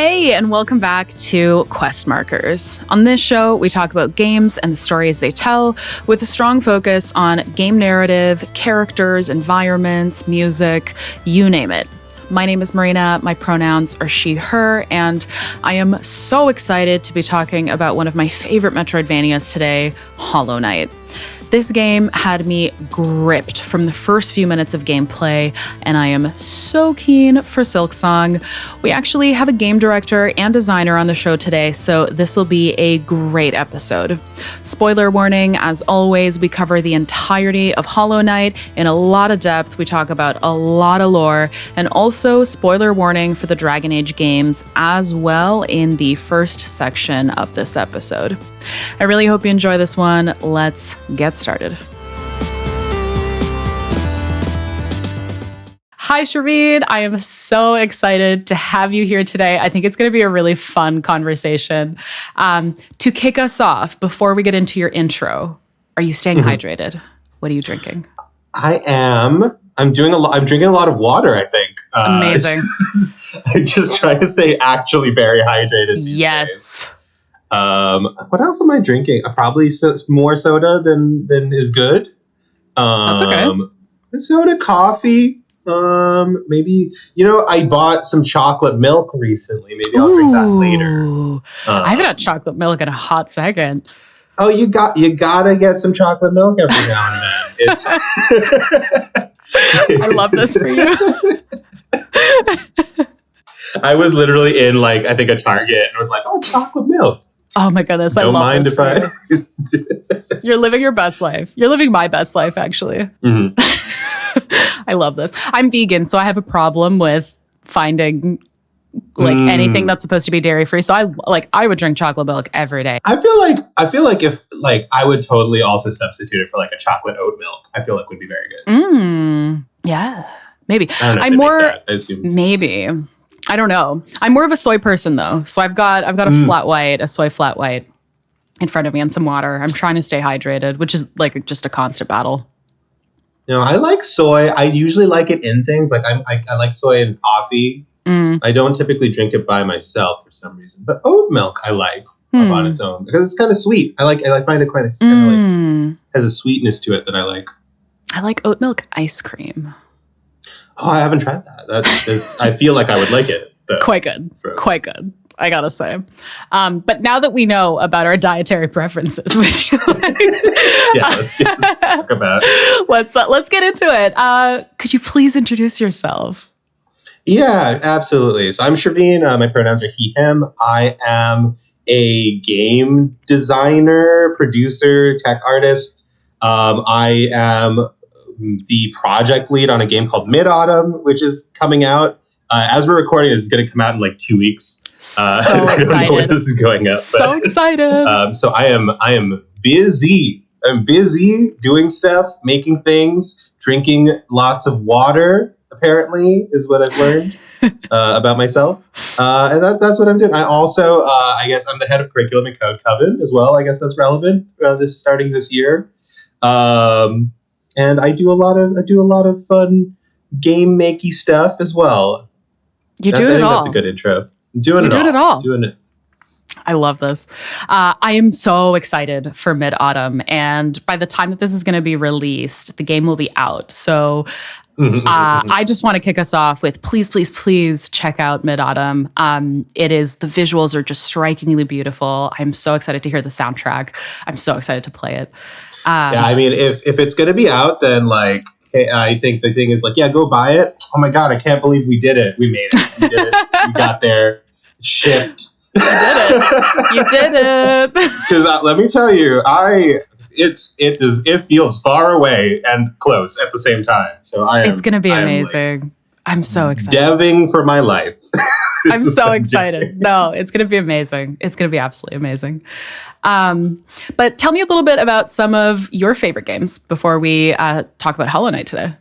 Hey, and welcome back to Quest Markers. On this show, we talk about games and the stories they tell with a strong focus on game narrative, characters, environments, music, you name it. My name is Marina, my pronouns are she, her, and I am so excited to be talking about one of my favorite Metroidvanias today, Hollow Knight. This game had me gripped from the first few minutes of gameplay, and I am so keen for Silksong. We actually have a game director and designer on the show today, so this will be a great episode. Spoiler warning, as always, we cover the entirety of Hollow Knight in a lot of depth. We talk about a lot of lore, and also spoiler warning for the Dragon Age games as well in the first section of this episode. I really hope you enjoy this one. Let's get started. Hi, Sherveen. I am so excited to have you here today. I think it's going to be a really fun conversation. To kick us off, before we get into your intro, are you staying hydrated? What are you drinking? I am. I'm drinking a lot of water, I think. Amazing. I'm just trying to stay actually very hydrated. Yes. What else am I drinking? Probably more soda than is good. That's okay. Soda, coffee. Maybe, I bought some chocolate milk recently. Maybe I'll drink that later. I haven't had chocolate milk in a hot second. Oh, you gotta get some chocolate milk every now and then. It's I love this for you. I was literally in I think a Target and I was like, oh, chocolate milk. Oh my goodness, I love this for you. You're living your best life. You're living my best life, actually. Mm-hmm. I love this. I'm vegan, so I have a problem with finding anything that's supposed to be dairy free. So I would drink chocolate milk every day. I feel like if I would totally also substitute it for a chocolate oat milk. I feel like would be very good. Yeah, maybe. I don't know if they make that, I assume. Maybe. I don't know. I'm more of a soy person though. So I've got a flat white, a soy flat white in front of me and some water. I'm trying to stay hydrated, which is just a constant battle. I like soy. I usually like it in things. I like soy in coffee. I don't typically drink it by myself for some reason. But oat milk I like on its own because it's kind of sweet. I find it quite has a sweetness to it that I like. I like oat milk ice cream. Oh, I haven't tried that. I feel like I would like it. Quite good. Quite good, I gotta say. But now that we know about our dietary preferences, would you like let's talk about it. Let's get into it. Could you please introduce yourself? Yeah, absolutely. So I'm Sherveen. My pronouns are he, him. I am a game designer, producer, tech artist. I am the project lead on a game called Mid-Autumn, which is coming out. As we're recording, this is going to come out in 2 weeks. So I don't know when this is going up. So excited. So I am busy. I'm busy doing stuff, making things, drinking lots of water, apparently, is what I've learned about myself. And that's what I'm doing. I also, I guess I'm the head of curriculum and code coven as well. I guess that's relevant starting this year. And I do a lot of fun game makey stuff as well. You do it all. That's a good intro. Doing it all. Doing it. I love this. I am so excited for Mid-Autumn, and by the time that this is going to be released, the game will be out. So I just want to kick us off with please check out Mid-Autumn. The visuals are just strikingly beautiful. I'm so excited to hear the soundtrack. I'm so excited to play it. I mean, if it's going to be out, then I think the thing is go buy it. Oh my God, I can't believe we did it. We made it. We did it. We got there. Shipped. You did it. You did it. Because let me tell you, it feels far away and close at the same time. So it's going to be amazing. I'm so excited. Deving for my life. I'm so excited. No, it's going to be amazing. It's going to be absolutely amazing. But tell me a little bit about some of your favorite games before we talk about Hollow Knight today.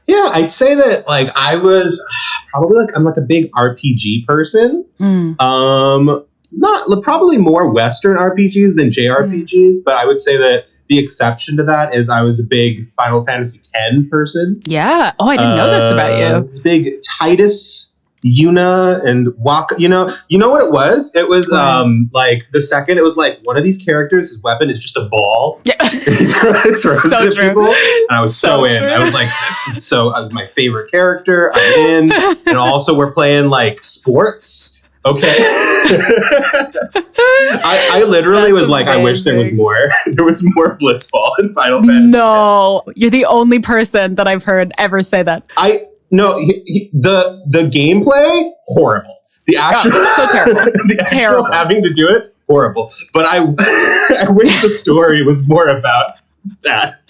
Yeah, I'd say that I was probably I'm a big RPG person. Not probably more Western RPGs than JRPGs, but I would say that the exception to that is I was a big Final Fantasy X person. Yeah. Oh, I didn't know this about you. Big Titus Yuna and Waka. You know what it was? It was like the second. It was like one of these characters. His weapon is just a ball. Yeah, It throws so at true. people, and I was so in. true. I was like, this is my favorite character. I'm in, and also we're playing like sports. Okay. I literally That's was like, I wish there was amazing. more. There was more Blitzball in Final Fantasy. No, you're the only person that I've heard ever say that. The gameplay horrible. The actual so terrible. the actual Terrible. having to do it horrible. But I wish the story was more about that.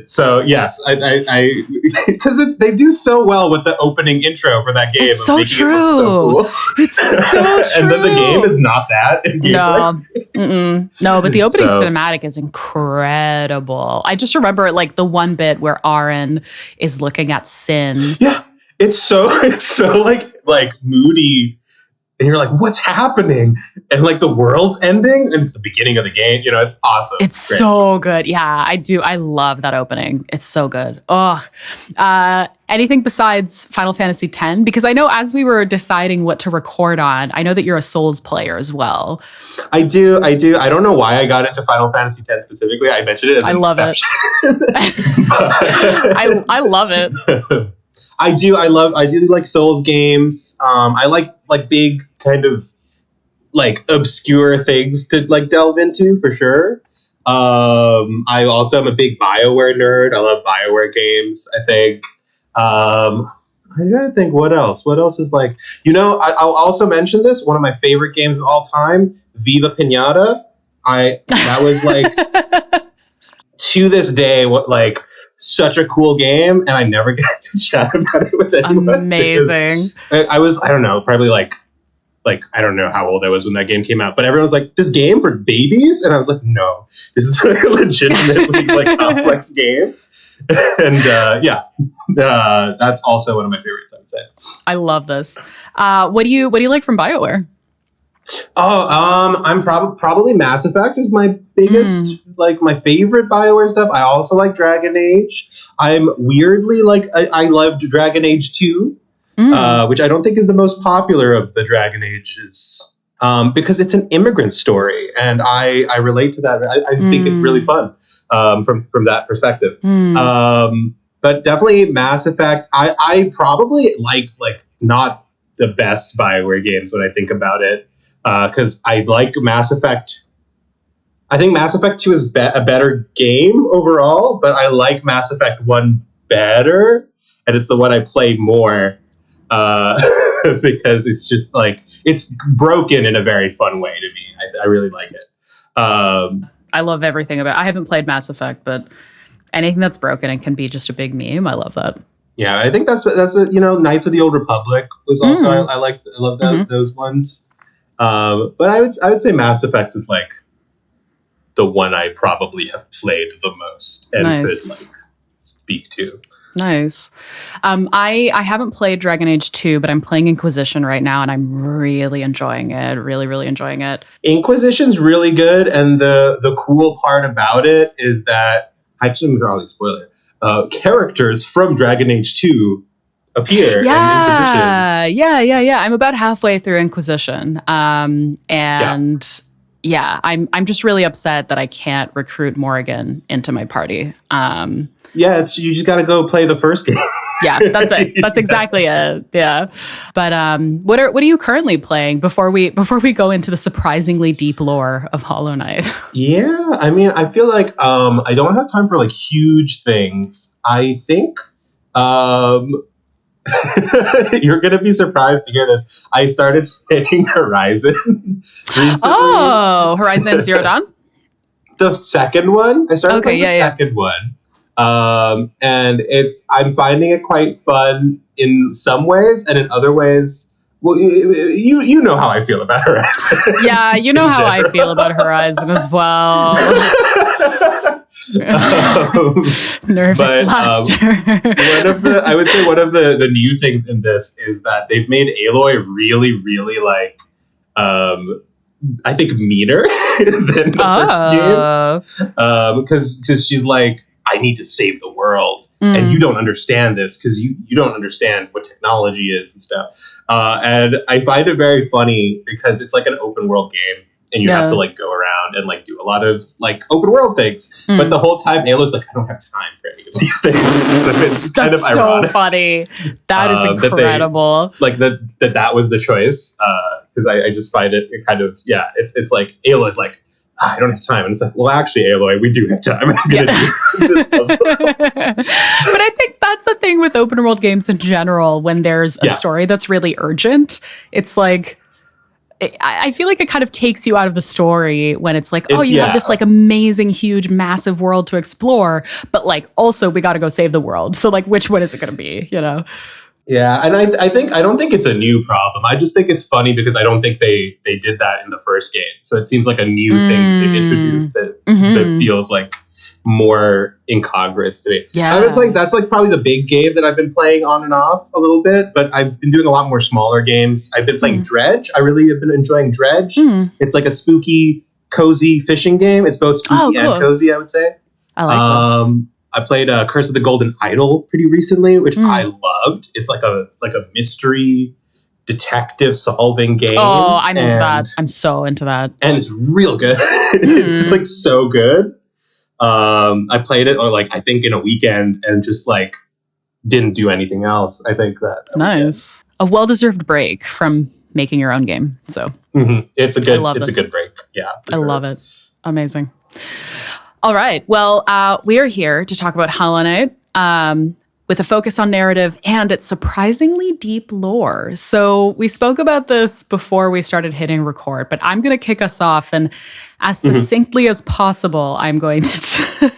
So yes, I because they do so well with the opening intro for that game. It's so making true. It look so cool. It's so true. And then the game is not that. In gameplay. No, but the opening So- cinematic is incredible. I just remember like the one bit where Aaron is looking at Sin. Yeah, it's so like moody, and you're like, what's happening? And like the world's ending, and it's the beginning of the game. You know, it's awesome. It's Great. so good. Yeah, I do. I love that opening. It's so good. Oh, anything besides Final Fantasy X? Because I know as we were deciding what to record on, I know that you're a Souls player as well. I do. I don't know why I got into Final Fantasy X specifically. I mentioned it as an exception. I love it. I do like Souls games. I like big kind of like obscure things to like delve into for sure. I also am a big BioWare nerd. I love BioWare games, I think. I'm trying to think what else. What else is like, I'll also mention this. One of my favorite games of all time, Viva Pinata. That was like to this day what like such a cool game, and I never get to chat about it with anyone. Amazing. I don't know, probably like I don't know how old I was when that game came out, but everyone was like, this game for babies? And I was like, no, this is a legitimately like complex game. And that's also one of my favorites, I would say. I love this. What do you like from BioWare? I'm probably Mass Effect is my biggest, like my favorite BioWare stuff. I also like Dragon Age. I'm weirdly like, I loved Dragon Age 2, which I don't think is the most popular of the Dragon Ages, because it's an immigrant story, and I relate to that. I think it's really fun from that perspective. But definitely Mass Effect. I probably like not the best BioWare games when I think about it. Because I like Mass Effect. I think Mass Effect 2 is a better game overall, but I like Mass Effect 1 better, and it's the one I play more because it's just like, it's broken in a very fun way to me. I really like it. I love everything about it. I haven't played Mass Effect, but anything that's broken and can be just a big meme, I love that. Yeah, I think that's Knights of the Old Republic was also I love those ones. But I would say Mass Effect is like the one I probably have played the most and could like speak to. Nice. I haven't played Dragon Age 2, but I'm playing Inquisition right now, and I'm really enjoying it. Really, really enjoying it. Inquisition's really good, and the cool part about it is that, I shouldn't probably spoil it, characters from Dragon Age 2 appear in Inquisition. Yeah. I'm about halfway through Inquisition. I'm just really upset that I can't recruit Morrigan into my party. You just got to go play the first game. Yeah, that's it. That's exactly it. Yeah. But what are you currently playing before we go into the surprisingly deep lore of Hollow Knight? Yeah, I mean, I feel like I don't have time for like huge things. I think you're going to be surprised to hear this. I started playing Horizon recently. Oh, Horizon Zero Dawn? The second one. I started playing the second one. And I'm finding it quite fun in some ways, and in other ways, well, you know how I feel about Horizon. Yeah, you know how I feel about Horizon as well. Nervous laughter. I would say one of the new things in this is that they've made Aloy really, really like, I think meaner than the first game. Because she's like, I need to save the world. world, and you don't understand this because you don't understand what technology is and stuff. And I find it very funny because it's like an open world game, and you have to like go around and like do a lot of like open world things. But the whole time, Alo's like, I don't have time for any of these things. So it's just kind of ironic. So funny. That is incredible. That was the choice. Because I just find it kind of, it's like Alo's like, I don't have time. And it's like, well, actually, Aloy, we do have time. I'm going to do this puzzle. But I think that's the thing with open world games in general. When there's a story that's really urgent, it's like, I feel like it kind of takes you out of the story when it's like, you have this like amazing, huge, massive world to explore, but like also we got to go save the world. So like, which one is it going to be, you know? Yeah, and I don't think it's a new problem. I just think it's funny because I don't think they did that in the first game. So it seems like a new thing they've introduced that feels like more incongruous to me. Yeah. I've been playing, that's like probably the big game that I've been playing on and off a little bit, but I've been doing a lot more smaller games. I've been playing Dredge. I really have been enjoying Dredge. It's like a spooky, cozy fishing game. It's both spooky and cozy, I would say. I like this. I played Curse of the Golden Idol pretty recently, which I loved. It's like a mystery detective solving game. Oh, I'm into that. I'm so into that. And it's real good. It's just like so good. I played it I think in a weekend and just like didn't do anything else. I think that nice. A well-deserved break from making your own game. So it's a good break. Yeah. I love it. Amazing. All right. Well, we are here to talk about Hollow Knight with a focus on narrative and its surprisingly deep lore. So we spoke about this before we started hitting record, but I'm going to kick us off, and as succinctly as possible, I'm going to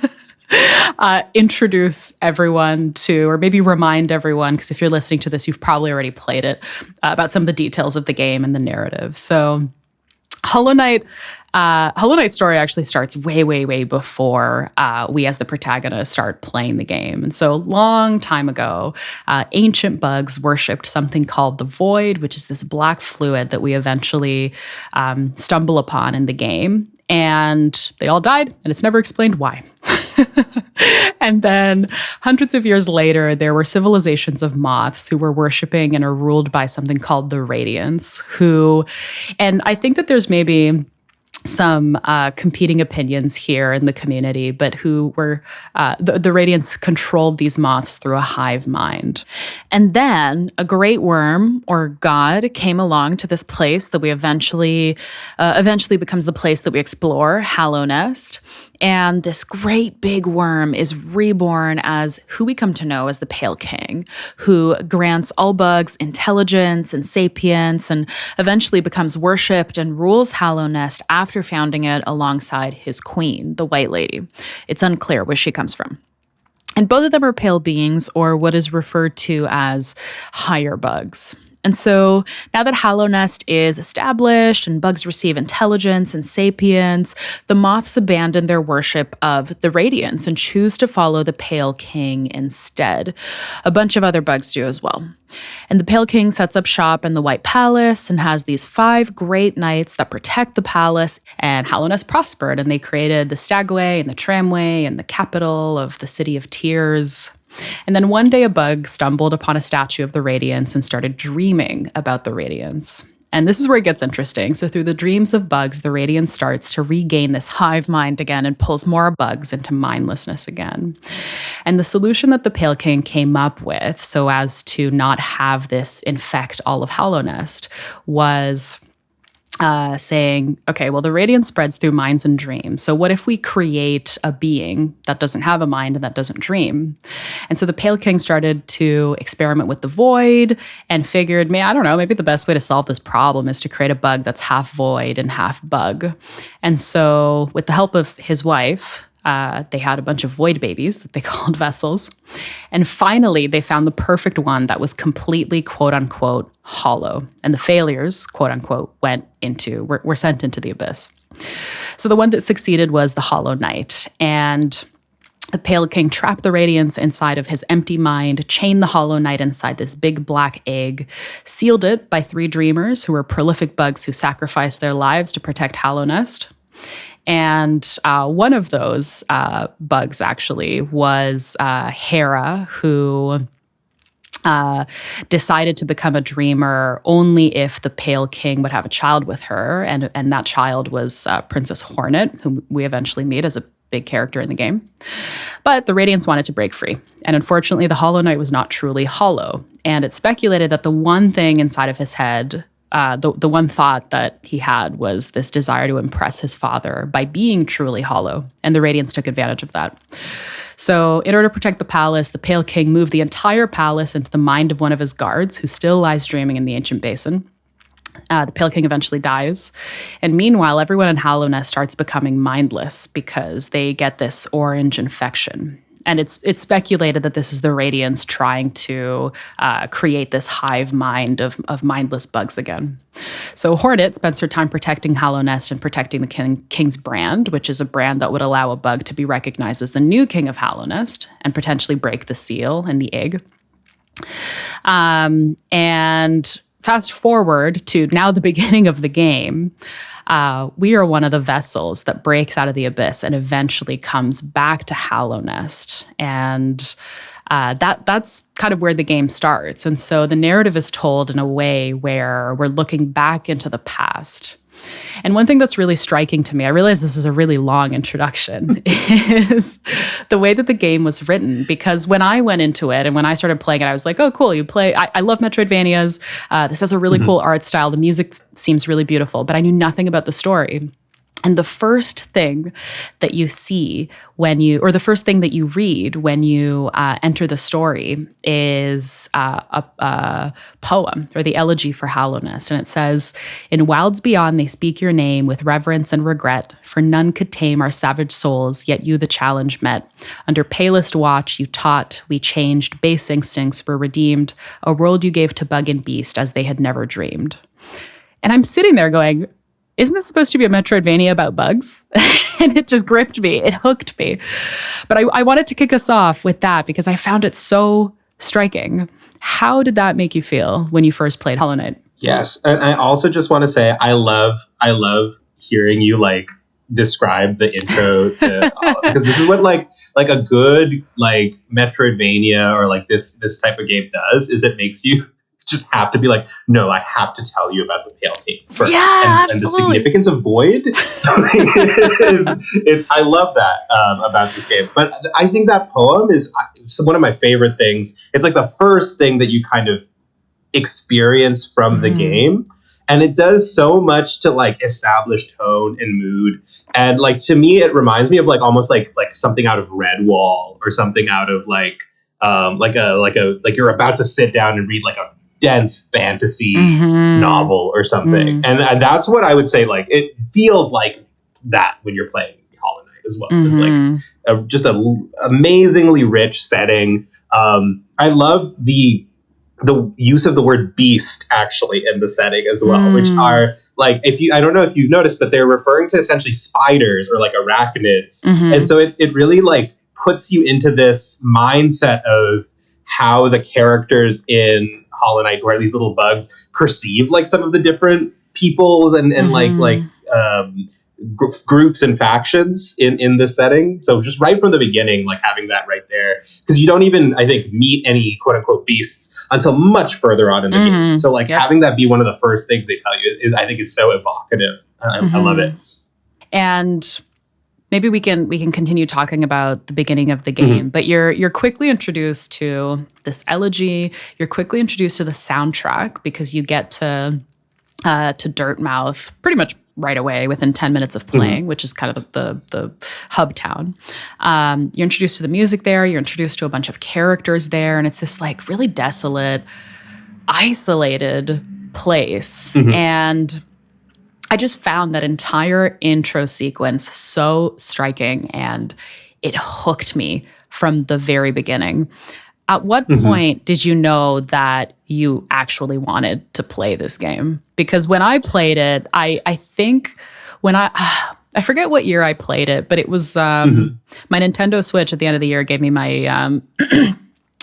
introduce everyone to, or maybe remind everyone, because if you're listening to this, you've probably already played it, about some of the details of the game and the narrative. So Hollow Knight's story actually starts way, way, way before we as the protagonists start playing the game. And so long time ago, ancient bugs worshipped something called the Void, which is this black fluid that we eventually stumble upon in the game. And they all died, and it's never explained why. And then hundreds of years later, there were civilizations of moths who were worshiping and are ruled by something called the Radiants, and I think that there's maybe some competing opinions here in the community, but who were, the Radiants controlled these moths through a hive mind. And then a great worm or god came along to this place that we eventually becomes the place that we explore, Hallownest. And this great big worm is reborn as who we come to know as the Pale King, who grants all bugs intelligence and sapience and eventually becomes worshipped and rules Hallownest after founding it alongside his queen, the White Lady. It's unclear where she comes from. And both of them are pale beings, or what is referred to as higher bugs. And so now that Hallownest is established and bugs receive intelligence and sapience, the moths abandon their worship of the Radiants and choose to follow the Pale King instead. A bunch of other bugs do as well. And the Pale King sets up shop in the White Palace and has these 5 great knights that protect the palace, and Hallownest prospered, and they created the Stagway and the Tramway and the capital of the City of Tears. And then one day a bug stumbled upon a statue of the Radiants and started dreaming about the Radiants. And this is where it gets interesting. So through the dreams of bugs, the Radiant starts to regain this hive mind again and pulls more bugs into mindlessness again. And the solution that the Pale King came up with, so as to not have this infect all of Hallownest, was saying, okay, well, the radiance spreads through minds and dreams. So what if we create a being that doesn't have a mind and that doesn't dream? And so the Pale King started to experiment with the void and figured, I don't know, maybe the best way to solve this problem is to create a bug that's half void and half bug. And so with the help of his wife, they had a bunch of void babies that they called vessels. And finally, they found the perfect one that was completely, quote unquote, hollow. And the failures, quote unquote, were sent into the abyss. So the one that succeeded was the Hollow Knight. And the Pale King trapped the Radiance inside of his empty mind, chained the Hollow Knight inside this big black egg, sealed it by 3 dreamers who were prolific bugs who sacrificed their lives to protect Hallownest. And one of those bugs actually was Hera, who decided to become a dreamer only if the Pale King would have a child with her. And that child was Princess Hornet, whom we eventually meet as a big character in the game. But the Radiants wanted to break free. And unfortunately, the Hollow Knight was not truly hollow. And it's speculated that the one thing inside of his head, the one thought that he had, was this desire to impress his father by being truly hollow. And the Radiants took advantage of that. So in order to protect the palace, the Pale King moved the entire palace into the mind of one of his guards, who still lies dreaming in the ancient basin. The Pale King eventually dies. And meanwhile, everyone in Hallownest starts becoming mindless because they get this orange infection. And it's speculated that this is the Radiants trying to create this hive mind of mindless bugs again. So Hornet spends her time protecting Hallownest and protecting the king's brand, which is a brand that would allow a bug to be recognized as the new king of Hallownest and potentially break the seal and the egg. And fast forward to now the beginning of the game. We are one of the vessels that breaks out of the abyss and eventually comes back to Hallownest. And that's kind of where the game starts. And so the narrative is told in a way where we're looking back into the past. And one thing that's really striking to me, I realize this is a really long introduction, is the way that the game was written. Because when I went into it and when I started playing it, I was like, oh, cool, you play. I love Metroidvanias. This has a really cool art style. The music seems really beautiful, but I knew nothing about the story. And the first thing that you see or the first thing that you read when you enter the story is a poem, or the elegy for Hallownest. And it says, "In wilds beyond they speak your name with reverence and regret, for none could tame our savage souls, yet you the challenge met. Under palest watch you taught, we changed, base instincts were redeemed, a world you gave to bug and beast as they had never dreamed." And I'm sitting there going, isn't this supposed to be a Metroidvania about bugs? And it just gripped me. It hooked me. But I wanted to kick us off with that because I found it so striking. How did that make you feel when you first played Hollow Knight? Yes. And I also just want to say, I love hearing you describe the intro to because this is what like a good Metroidvania or this type of game does, is it makes you just have to be like, no, I have to tell you about the Pale King first. Yeah, and the significance of Void I love that about this game. But I think that poem is one of my favorite things. It's like the first thing that you kind of experience from the game. And it does so much to establish tone and mood. And to me, it reminds me of almost like something out of Redwall, or something out of you're about to sit down and read a dense fantasy novel or something. And that's what I would say, it feels like that when you're playing Hollow Knight as well. It's just an amazingly rich setting. I love the use of the word beast actually in the setting as well, which are I don't know if you've noticed, but they're referring to essentially spiders or arachnids. And so it really puts you into this mindset of how the characters in Hollow Knight, or these little bugs, perceive some of the different people and groups and factions in the setting. So just right from the beginning, having that right there, because you don't even, I think, meet any quote unquote beasts until much further on in the game. So having that be one of the first things they tell you, I think is so evocative. I love it. And maybe we can continue talking about the beginning of the game, but you're quickly introduced to this elegy. You're quickly introduced to the soundtrack because you get to Dirtmouth pretty much right away within 10 minutes of playing, which is kind of the hub town. You're introduced to the music there. You're introduced to a bunch of characters there, and it's this really desolate, isolated place. And I just found that entire intro sequence so striking, and it hooked me from the very beginning. At what point did you know that you actually wanted to play this game? Because when I played it, I think when I forget what year I played it, but it was my Nintendo Switch at the end of the year gave me my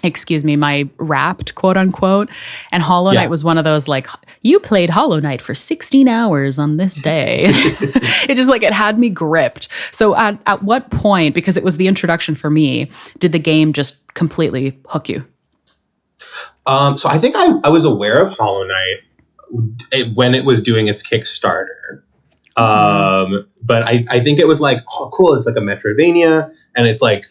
excuse me, my Wrapped, quote unquote. And Hollow Knight was one of those, like, you played Hollow Knight for 16 hours on this day. It just like, it had me gripped. So at what point, because it was the introduction for me, did the game just completely hook you? So I think I was aware of Hollow Knight when it was doing its Kickstarter. But I think it was like, oh, cool. It's like a Metroidvania, and it's like,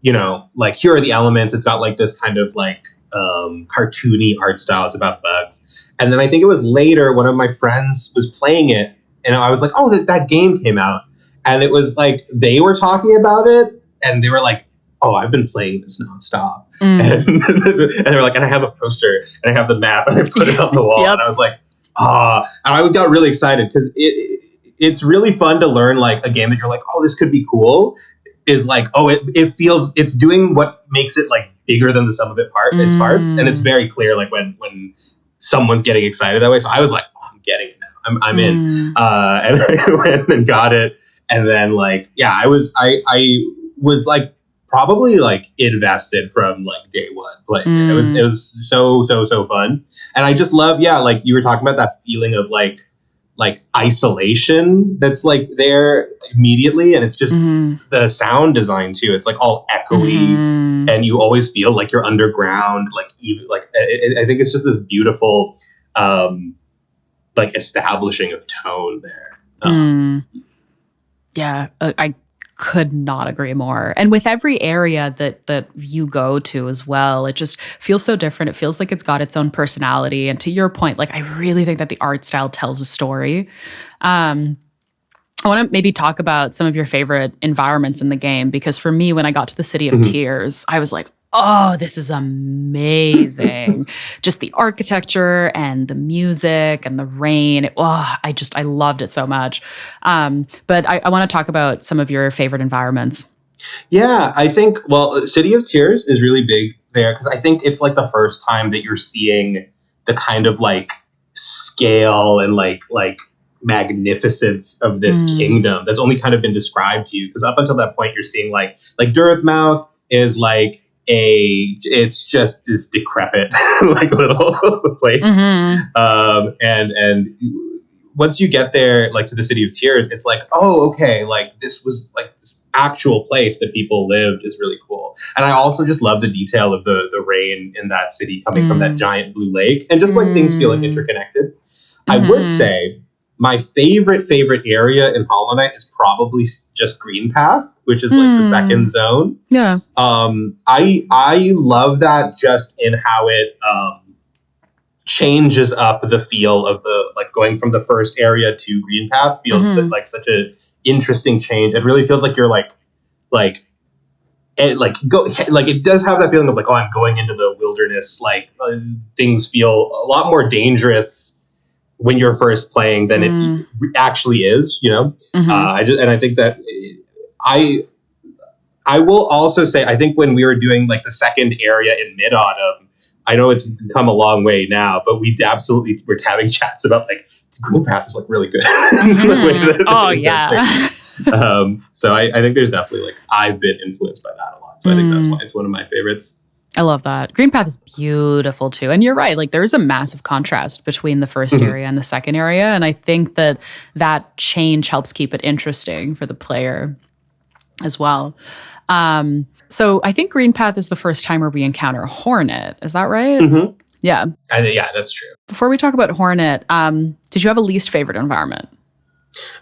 you know, like, here are the elements. It's got like this kind of like cartoony art style. It's about bugs. And then I think it was later, one of my friends was playing it, and I was like, oh, that game came out. And it was like, they were talking about it, and they were like, oh, I've been playing this nonstop. And they were like, and I have a poster, and I have the map, and I put it on the wall. And I was like, and I got really excited because it's really fun to learn like a game that you're like, oh, this could be cool. Is like, oh, it feels, it's doing what makes it like bigger than the sum of its parts. And it's very clear like when someone's getting excited that way. So I was like, oh, I'm getting it now. I'm in. And I went and got it. And then like, yeah, I was like probably like invested from like day one. Like it was so fun. And I just love, like you were talking about that feeling of like isolation that's like there immediately, and it's just the sound design too. It's like all echoey, and you always feel like you're underground. Like even like I think it's just this beautiful like establishing of tone there. I could not agree more. And with every area that you go to as well, it just feels so different. It feels like it's got its own personality. And to your point, like, I really think that the art style tells a story. I want to maybe talk about some of your favorite environments in the game, because for me, when I got to the City of Tears, I was like, oh, this is amazing. Just the architecture and the music and the rain. I loved it so much. But I want to talk about some of your favorite environments. Yeah, I think, City of Tears is really big there because I think it's like the first time that you're seeing the kind of like scale and like magnificence of this kingdom that's only kind of been described to you. Because up until that point, you're seeing like Durthmouth is like it's just this decrepit like little place. And once you get there, like to the City of Tears, it's like, oh, okay, like this was like this actual place that people lived is really cool. And I also just love the detail of the rain in that city coming from that giant blue lake, and just like things feeling interconnected. I would say my favorite area in Hollow Knight is probably just Green Path, which is like the second zone. Yeah. I love that just in how it changes up the feel of the, like, going from the first area to Green Path feels like such a interesting change. It really feels like you're it does have that feeling of like, oh, I'm going into the wilderness. Like things feel a lot more dangerous when you're first playing than it actually is, you know? I think that I will also say, I think when we were doing like the second area in Mid-Autumn, I know it's come a long way now, but we absolutely were having chats about like the Green Path is like really good. So I think there's definitely like, I've been influenced by that a lot. So I think that's why it's one of my favorites. I love that. Green Path is beautiful too. And you're right. Like there's a massive contrast between the first area and the second area. And I think that change helps keep it interesting for the player as well. So I think Green Path is the first time where we encounter Hornet. Is that right? Yeah. Yeah, that's true. Before we talk about Hornet, did you have a least favorite environment?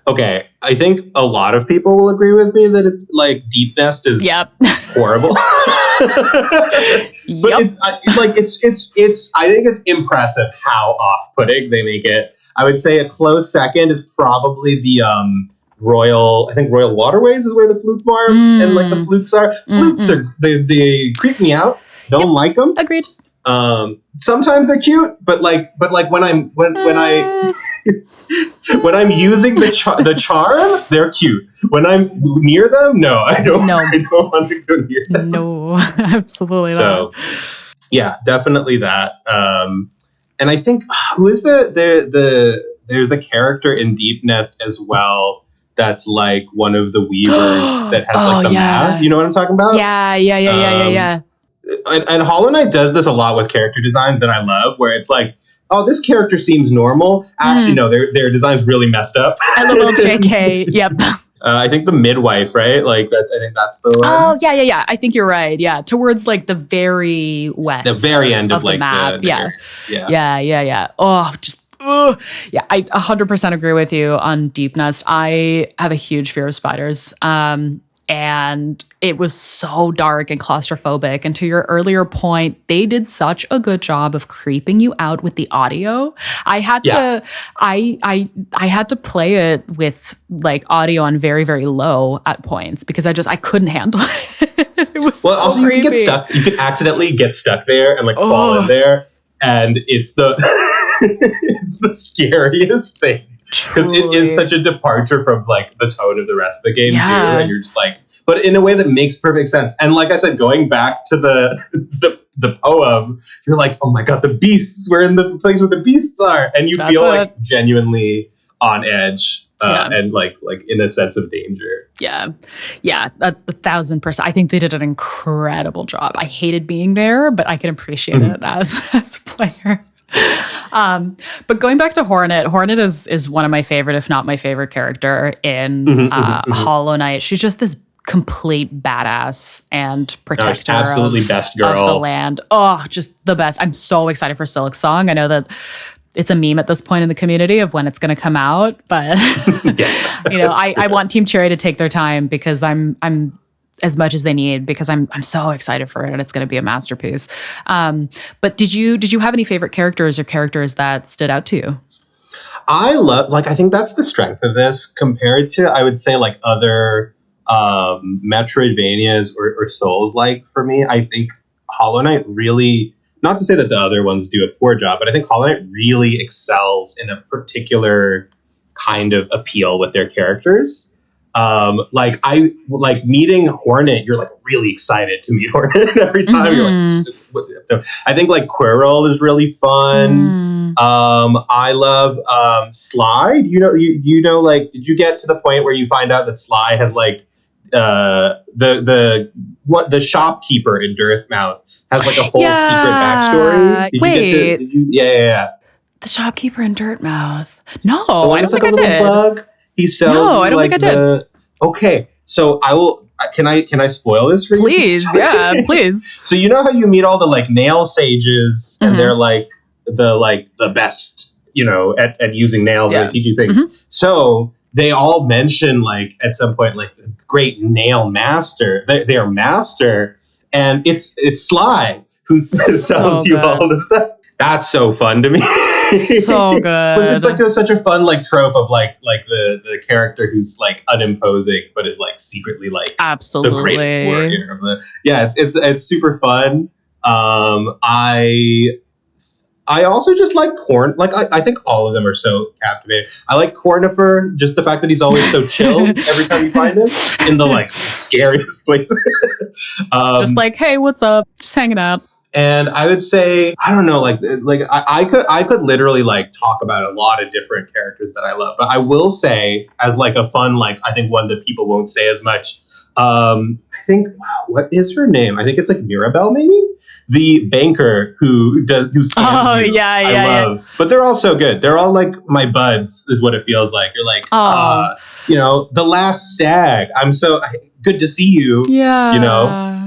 Okay, I think a lot of people will agree with me that it's like Deep Nest is horrible. But it's I think it's impressive how off-putting they make it. I would say a close second is probably the Royal Waterways is where the Fluke Farm and like the Flukes are. Flukes are they creep me out. Don't like them. Agreed. Sometimes they're cute, but when I'm when I'm using the charm, they're cute. When I'm near them, no, I don't want to go near them. No, absolutely not. So, yeah, definitely that. And I think who is there's the character in Deep Nest as well. That's like one of the weavers that has like the math. You know what I'm talking about? Yeah. and Hollow Knight does this a lot with character designs that I love, where it's like, oh, this character seems normal. Actually, no, their design's really messed up. A little JK. Yep. I think the midwife, right? Like that. I think that's the one. Oh, yeah. I think you're right. Yeah, towards like the very west, the very end of the like map. Yeah. Oh, just. Ugh. Yeah, I 100% agree with you on Deep Nest. I have a huge fear of spiders. And it was so dark and claustrophobic. And to your earlier point, they did such a good job of creeping you out with the audio. I had to I had to play it with like audio on very, very low at points because I couldn't handle it. It was so also creepy. You can get stuck. You can accidentally get stuck there and like fall in there. And it's the it's the scariest thing. Because it is such a departure from like the tone of the rest of the game too, and you're just like, but in a way that makes perfect sense. And like I said, going back to the poem, you're like, oh my god, the beasts! We're in the place where the beasts are, and you feel like genuinely on edge and like in a sense of danger. Yeah, 1,000%. I think they did an incredible job. I hated being there, but I can appreciate it as a player. But going back to Hornet is one of my favorite, if not my favorite character in Hollow Knight. She's just this complete badass and protector best girl of the land. Oh, just the best. I'm so excited for Silk's Song. I know that it's a meme at this point in the community of when it's going to come out, but I want Team Cherry to take their time because I'm as much as they need because I'm so excited for it and it's going to be a masterpiece. But did you have any favorite characters or characters that stood out to you? I think that's the strength of this compared to, I would say, like other Metroidvanias or Souls-like for me. I think Hollow Knight really, not to say that the other ones do a poor job, but I think Hollow Knight really excels in a particular kind of appeal with their characters. Like meeting Hornet, you're like really excited to meet Hornet every time. You're like, I think like Quirrell is really fun. I love Sly. Like, did you get to the point where you find out that Sly has like the shopkeeper in Dirtmouth has like a whole secret backstory? Yeah. The shopkeeper in Dirtmouth. No, I don't think I did. Bug. He sells. No, I don't think I did. Okay, so I will. Can I spoil this for you? Please, yeah, please. So you know how you meet all the like nail sages, and they're like the best, at using nails and they teach you things. So they all mention like at some point like the great nail master, their master, and it's Sly who sells you all this stuff. That's so fun to me. So good. It's like there's such a fun like trope of like the character who's like unimposing but is like secretly like absolutely the greatest warrior of the. Yeah, it's super fun. I also just like Corn. Like I think all of them are so captivating. I like Cornifer, just the fact that he's always so chill every time you find him in the like scariest places. Just like, hey, what's up? Just hanging out. And I would say, I don't know, I could literally like talk about a lot of different characters that I love. But I will say, as like a fun, like I think one that people won't say as much. I think, what is her name? I think it's like Mirabelle, maybe the banker who scams you. I love. But they're all so good. They're all like my buds, is what it feels like. You're like, the last stag. I'm so good to see you. Yeah.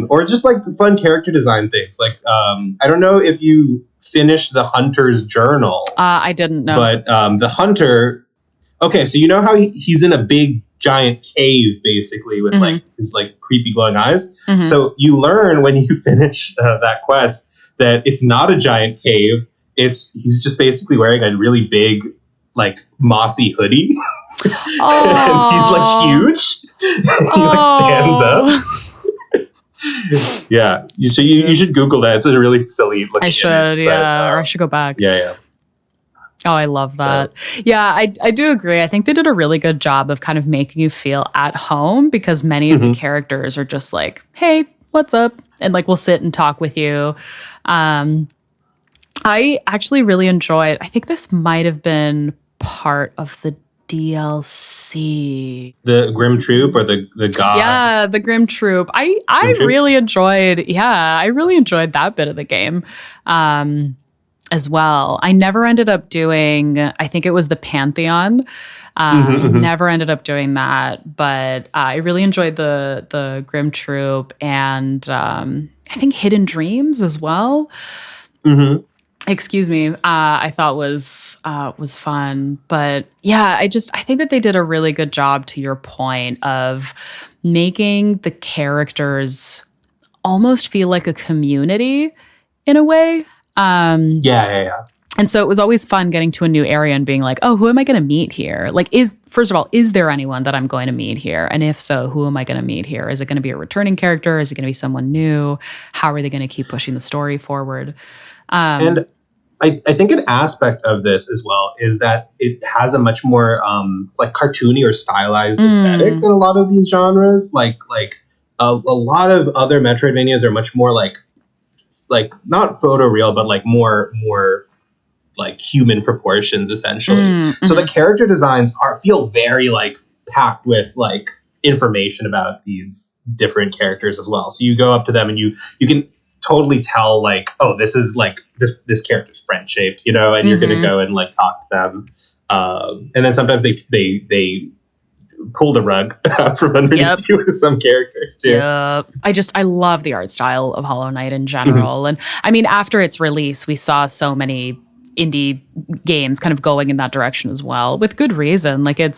Or just like fun character design things. Like, I don't know if you finished the Hunter's Journal. I didn't know. But the Hunter. Okay, so you know how he's in a big giant cave basically with like his like creepy glowing eyes. So you learn when you finish that quest that it's not a giant cave. He's just basically wearing a really big like mossy hoodie. And he's like huge. He like stands up. Yeah, you should Google that. It's a really silly looking I should image, or I should go back. Yeah. Oh, I love that. So. Yeah, I do agree. I think they did a really good job of kind of making you feel at home because many of the characters are just like, hey, what's up? And like, we'll sit and talk with you. I actually really enjoyed, I think this might have been part of the DLC? The Grim Troop or the God? Yeah, the Grim Troop. I Troop? really enjoyed. Yeah, I really enjoyed that bit of the game. As well. I never ended up doing, I think it was the Pantheon. I never ended up doing that, but I really enjoyed the Grim Troop and I think Hidden Dreams as well. Excuse me. I thought was fun, but yeah, I think that they did a really good job, to your point, of making the characters almost feel like a community in a way. Yeah. And so it was always fun getting to a new area and being like, oh, who am I going to meet here? Like, first of all, is there anyone that I'm going to meet here? And if so, who am I going to meet here? Is it going to be a returning character? Is it going to be someone new? How are they going to keep pushing the story forward? And I think an aspect of this as well is that it has a much more like cartoony or stylized aesthetic than a lot of these genres. Like a lot of other Metroidvanias are much more like not photoreal, but like more like human proportions essentially. So the character designs feel very like packed with like information about these different characters as well. So you go up to them and you can totally tell like, oh, this is like this character's friend shaped, you know, and you're going to go and like talk to them. And then sometimes they pull the rug from underneath you with some characters too. Yep. I love the art style of Hollow Knight in general. And I mean, after its release, we saw so many indie games kind of going in that direction as well, with good reason. Like I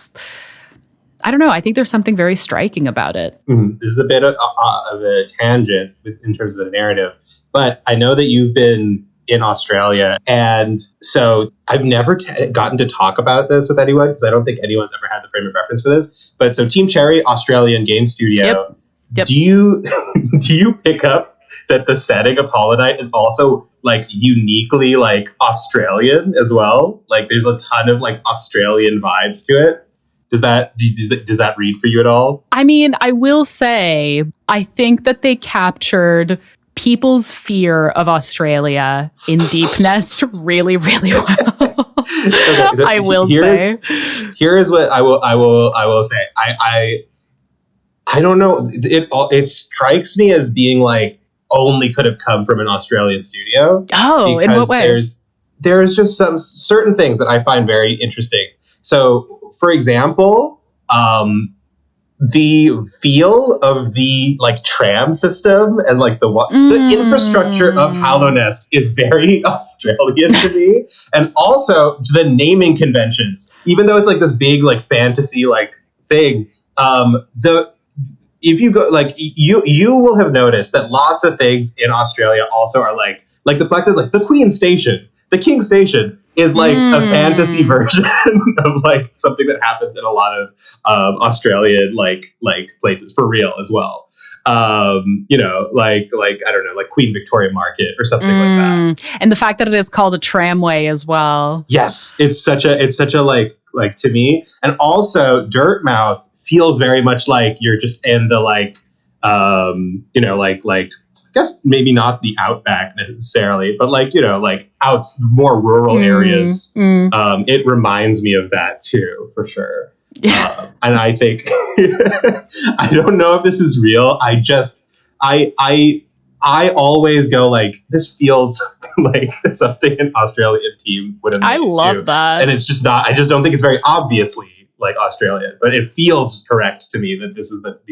don't know. I think there's something very striking about it. This is a bit of a tangent in terms of the narrative, but I know that you've been in Australia, and so I've never gotten to talk about this with anyone because I don't think anyone's ever had the frame of reference for this. But so Team Cherry, Australian game studio. Yep. Do you pick up that the setting of Hollow Knight is also like uniquely like Australian as well? Like there's a ton of like Australian vibes to it. Does that read for you at all? I mean, I will say, I think that they captured people's fear of Australia in Deep Nest really, really well. Okay, so I will say. Here is what I will say. I don't know. It strikes me as being like only could have come from an Australian studio. Oh, in what way? There's just some certain things that I find very interesting. So, for example, the feel of the like tram system and like the infrastructure of Hallownest is very Australian to me, and also the naming conventions. Even though it's like this big like fantasy like thing, if you go like you will have noticed that lots of things in Australia also are like the fact that like the Queen Station, the King Station is like a fantasy version of like something that happens in a lot of Australian like places for real as well. You know, like I don't know, like Queen Victoria Market or something like that. And the fact that it is called a tramway as well. Yes, it's such a like to me, and also Dirtmouth feels very much like you're just in the like you know like I guess maybe not the outback necessarily, but like, you know, like more rural areas. It reminds me of that too, for sure. And I think, I don't know if this is real. I always go like, this feels like something an Australian team would have made. I love that. And it's just not, I just don't think it's very obviously like Australian, but it feels correct to me that these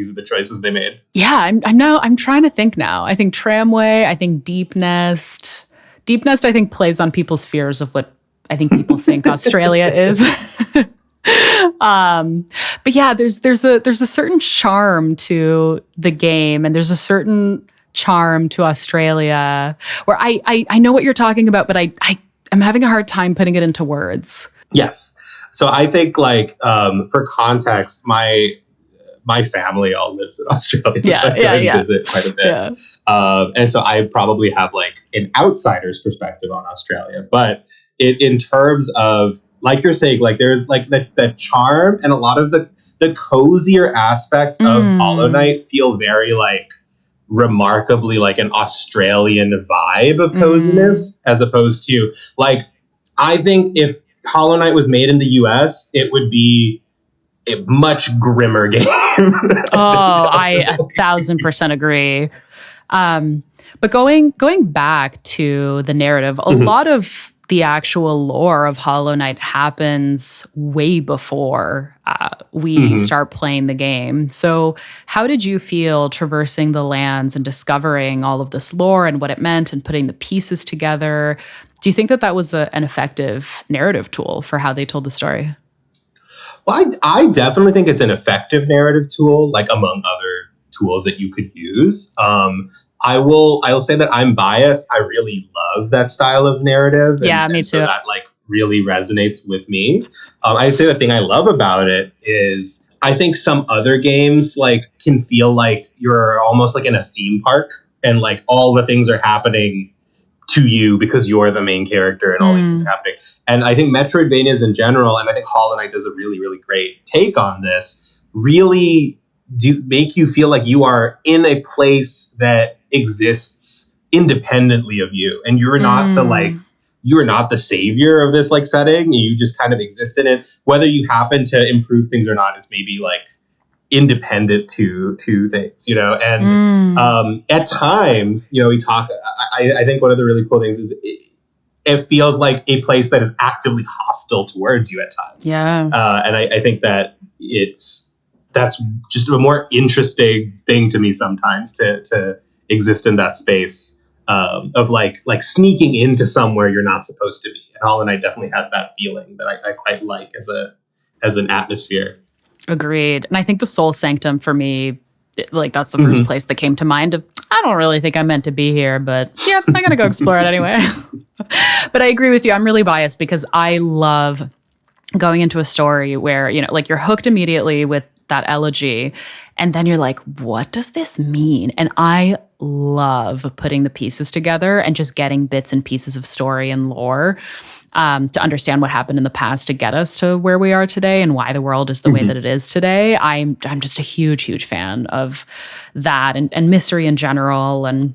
are the choices they made. Yeah, I'm trying to think now. I think tramway, I think Deep Nest. Deep Nest, I think, plays on people's fears of what I think people think Australia is. But yeah, there's a certain charm to the game, and there's a certain charm to Australia where I know what you're talking about, but I'm having a hard time putting it into words. Yes. So I think, like, for context, my family all lives in Australia. Yeah, so I visit quite a bit. Yeah. And so I probably have, like, an outsider's perspective on Australia. But in terms of, like you're saying, like, there's, like, the charm and a lot of the cozier aspect of Hollow Knight feel very, like, remarkably, like, an Australian vibe of coziness, as opposed to, like, I think if Hollow Knight was made in the US, it would be a much grimmer game. I 1,000% agree. But going back to the narrative, a lot of the actual lore of Hollow Knight happens way before we start playing the game. So how did you feel traversing the lands and discovering all of this lore and what it meant and putting the pieces together? Do you think that was an effective narrative tool for how they told the story? Well, I definitely think it's an effective narrative tool, like among other tools that you could use. I will say that I'm biased. I really love that style of narrative. Yeah, me too. So that like really resonates with me. I'd say the thing I love about it is I think some other games like can feel like you're almost like in a theme park and like all the things are happening to you because you're the main character and all these things are happening. And I think Metroidvanias in general, and I think Hollow Knight does a really, really great take on this, really do make you feel like you are in a place that exists independently of you. And you're not you're not the savior of this like setting. You just kind of exist in it. Whether you happen to improve things or not is maybe like independent to things, you know. And at times, you know, we talk. I think one of the really cool things is it feels like a place that is actively hostile towards you at times. Yeah, and I think that that's just a more interesting thing to me sometimes to exist in that space of like sneaking into somewhere you're not supposed to be. And Hollow Knight definitely has that feeling that I quite like as an atmosphere. Agreed. And I think the Soul Sanctum for me, like that's the first place that came to mind of, I don't really think I'm meant to be here, but yeah, I'm going to go explore it anyway. But I agree with you. I'm really biased because I love going into a story where, you know, like you're hooked immediately with that elegy and then you're like, what does this mean? And I love putting the pieces together and just getting bits and pieces of story and lore to understand what happened in the past to get us to where we are today and why the world is the way that it is today. I'm just a huge, huge fan of that and mystery in general and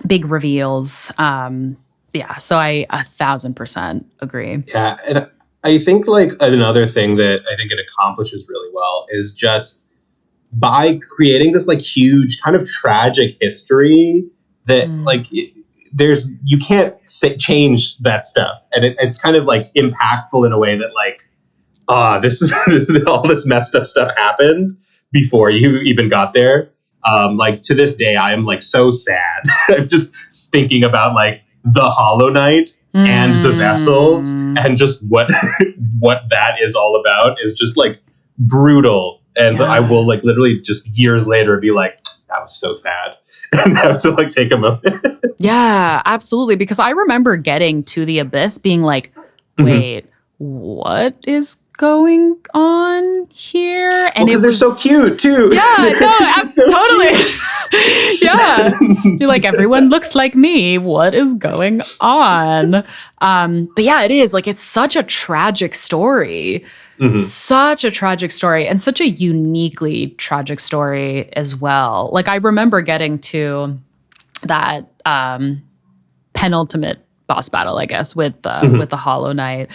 big reveals. So I 1,000% agree. Yeah, and I think like another thing that I think it accomplishes really well is just by creating this like huge kind of tragic history that like you can't change that stuff, and it's kind of like impactful in a way that like this is all this messed up stuff happened before you even got there. Like to this day, I am like so sad. I'm just thinking about like the Hollow Knight and the vessels and just what that is all about is just like brutal. And I will like literally just years later be like, that was so sad. And have to like take a moment. Yeah, absolutely. Because I remember getting to the abyss being like, wait, what is going on here? And because they're so cute too. Yeah, no, so totally. Yeah. You're like, everyone looks like me. What is going on? But yeah, it is like, it's such a tragic story. Such a tragic story and such a uniquely tragic story as well. Like I remember getting to that penultimate boss battle, I guess, with the Hollow Knight.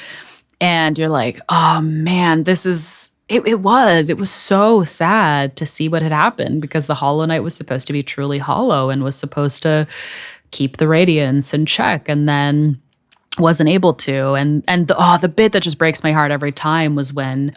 And you're like, oh man, it was so sad to see what had happened because the Hollow Knight was supposed to be truly hollow and was supposed to keep the radiance in check and then wasn't able to. And the bit that just breaks my heart every time was when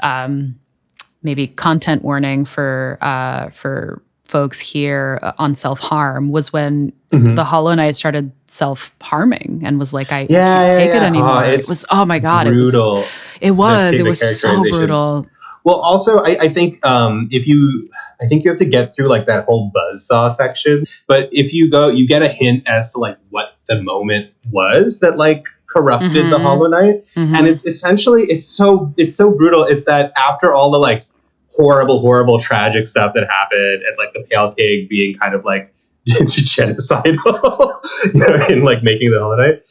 maybe content warning for folks here on self-harm was when the Hollow Knight started self-harming and was like, I can't take it anymore. It was, oh my God, brutal. It was so brutal. Well, also, I think you have to get through like that whole buzzsaw section. But if you go, you get a hint as to like what the moment was that like corrupted the Hollow Knight. And it's essentially, it's so brutal. It's that after all the like horrible, tragic stuff that happened and like the Pale Pig being kind of like genocidal, you know, in like making the Hollow Knight.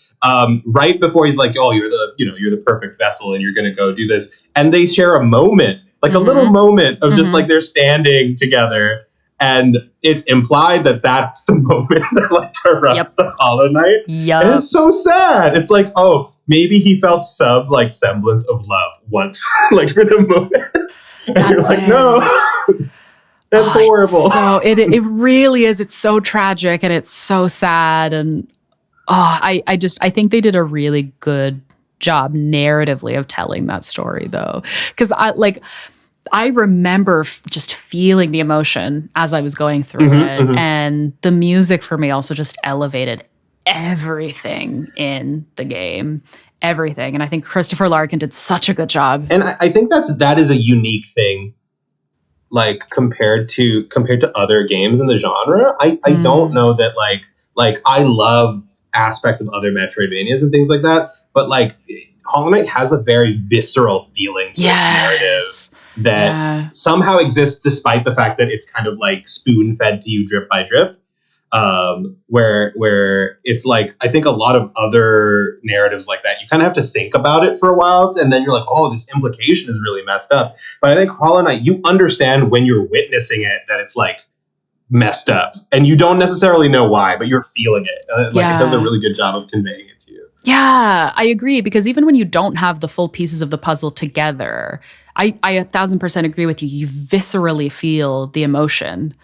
Right before he's like, oh, you're the perfect vessel and you're going to go do this. And they share a moment, like a little moment of just like they're standing together And it's implied that that's the moment that like corrupts the Hollow Knight. Yep. And it's so sad. It's like, oh, maybe he felt some like semblance of love once, like for the moment. And That's you're like, it. no, that's horrible. So it really is. It's so tragic and it's so sad. And I think they did a really good job narratively of telling that story though. Because I remember just feeling the emotion as I was going through it. And the music for me also just elevated everything in the game. Everything. And I think Christopher Larkin did such a good job. And I think that is a unique thing, like compared to other games in the genre. I don't know that like I love aspects of other Metroidvanias and things like that, but like Hollow Knight has a very visceral feeling to its narrative that somehow exists despite the fact that it's kind of like spoon fed to you drip by drip. Where it's like, I think a lot of other narratives like that, you kind of have to think about it for a while, and then you're like, oh, this implication is really messed up. But I think Hollow Knight, you understand when you're witnessing it that it's like messed up, and you don't necessarily know why, but you're feeling it. It does a really good job of conveying it to you. Yeah, I agree, because even when you don't have the full pieces of the puzzle together, I 1,000% agree with you. You viscerally feel the emotion.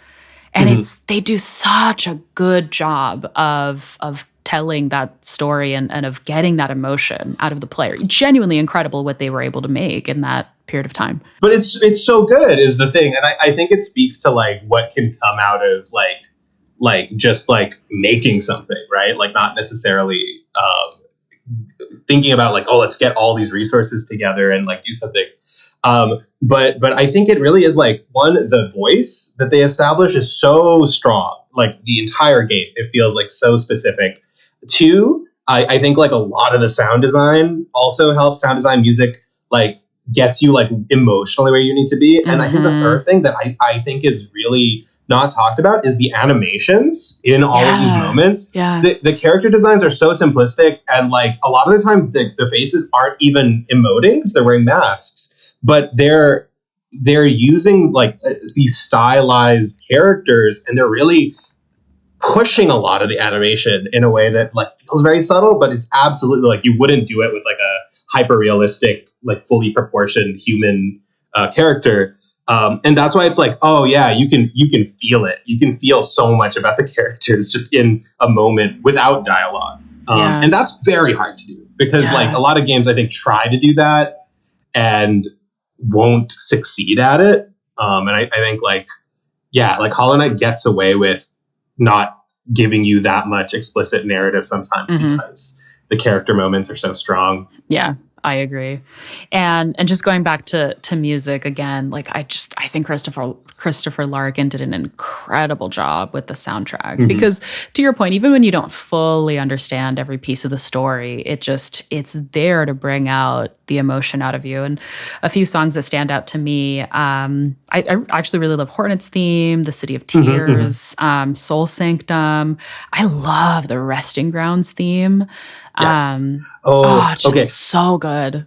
And they do such a good job of telling that story and of getting that emotion out of the player. Genuinely incredible what they were able to make in that period of time. But it's so good is the thing. And I think it speaks to like what can come out of like just like making something, right? Like not necessarily thinking about like, oh, let's get all these resources together and like do something. But I think it really is like, one, the voice that they establish is so strong, like the entire game. It feels like so specific. Two, I think like a lot of the sound design also helps. Sound design, music, like gets you like emotionally where you need to be. And I think the third thing that I think is really not talked about is the animations in all of these moments. Yeah. The character designs are so simplistic, and like a lot of the time the faces aren't even emoting because they're wearing masks. But they're using like these stylized characters, and they're really pushing a lot of the animation in a way that like feels very subtle, but it's absolutely like you wouldn't do it with like a hyper realistic, like fully proportioned human character. And that's why it's like, oh yeah, you can feel it. You can feel so much about the characters just in a moment without dialogue. And that's very hard to do because like a lot of games I think try to do that and won't succeed at it. And I think like Hollow Knight gets away with not giving you that much explicit narrative sometimes because the character moments are so strong. Yeah, I agree. And just going back to music again, like I think Christopher Larkin did an incredible job with the soundtrack because to your point, even when you don't fully understand every piece of the story, it's there to bring out the emotion out of you. And a few songs that stand out to me, I actually really love Hornet's theme, The City of Tears, Soul Sanctum. I love the Resting Grounds theme. Yes. So good.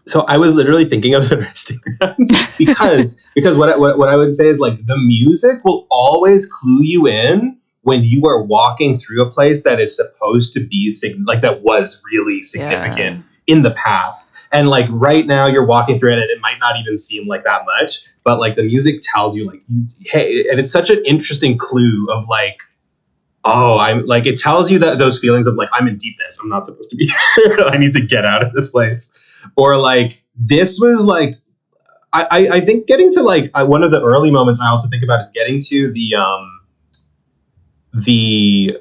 So I was literally thinking of the Resting Grounds because what I would say is like the music will always clue you in when you are walking through a place that is supposed to be like that was really significant in the past. And like right now you're walking through it and it might not even seem like that much, but like the music tells you like, hey, and it's such an interesting clue of like, oh, I'm like, it tells you that those feelings of like, I'm in deepness. I'm not supposed to be here. I need to get out of this place. Or like, this was like, I think getting to like one of the early moments I also think about is getting to the